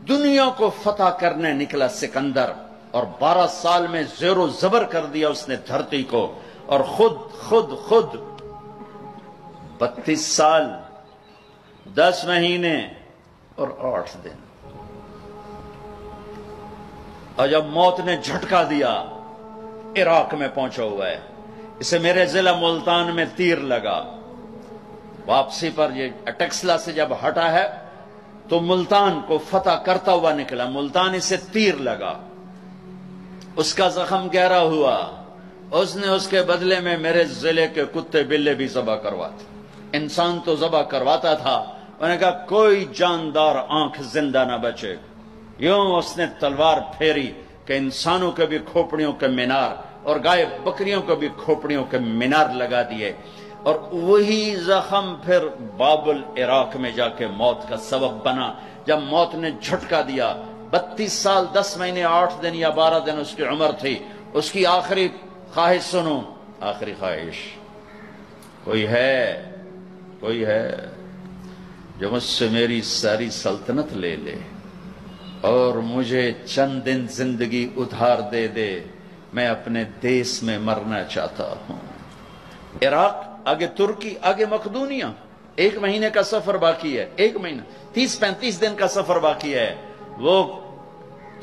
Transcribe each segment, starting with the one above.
دنیا کو فتح کرنے نکلا سکندر، اور 12 سال میں زیر و زبر کر دیا اس نے دھرتی کو، اور خود 32 سال 10 مہینے اور 8 دن، اور جب موت نے جھٹکا دیا عراق میں پہنچا ہوا ہے، اسے میرے ضلع ملتان میں تیر لگا، واپسی پر یہ اٹیکسلا سے جب ہٹا ہے تو ملتان کو فتح کرتا ہوا نکلا، ملتان اسے تیر لگا، اس کا زخم گہرا ہوا، اس نے اس کے بدلے میں میرے ضلع کے کتے بلے بھی ذبح کرواتے، انسان تو ذبح کرواتا تھا، انہوں نے کہا کوئی جاندار آنکھ زندہ نہ بچے، یوں اس نے تلوار پھیری کہ انسانوں کے بھی کھوپڑیوں کے مینار اور گائے بکریوں کو بھی کھوپڑیوں کے مینار لگا دیے، اور وہی زخم پھر بابل عراق میں جا کے موت کا سبب بنا، جب موت نے جھٹکا دیا۔ 32 سال 10 مہینے 8 دن یا 12 دن اس کی عمر تھی، اس کی آخری خواہش سنو، آخری خواہش، کوئی ہے جو مجھ سے میری ساری سلطنت لے لے اور مجھے چند دن زندگی ادھار دے دے، میں اپنے دیس میں مرنا چاہتا ہوں۔ عراق، آگے ترکی، آگے مقدونیہ، 1 مہینے کا سفر باقی ہے، 1 مہینہ 30-35 دن کا سفر باقی ہے، وہ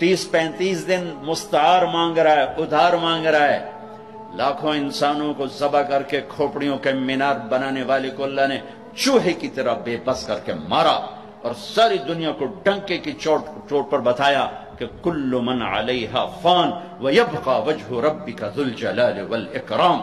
30-35 دن مستعار مانگ رہا ہے، ادھار مانگ رہا ہے، لاکھوں انسانوں کو ذبح کر کے کھوپڑیوں کے مینار بنانے والے کو اللہ نے چوہے کی طرح بے بس کر کے مارا، اور ساری دنیا کو ڈنکے کی چوٹ پر بتایا کہ کل من علیہا فان ویبقى وجہ ربک ذو الجلال والاکرام۔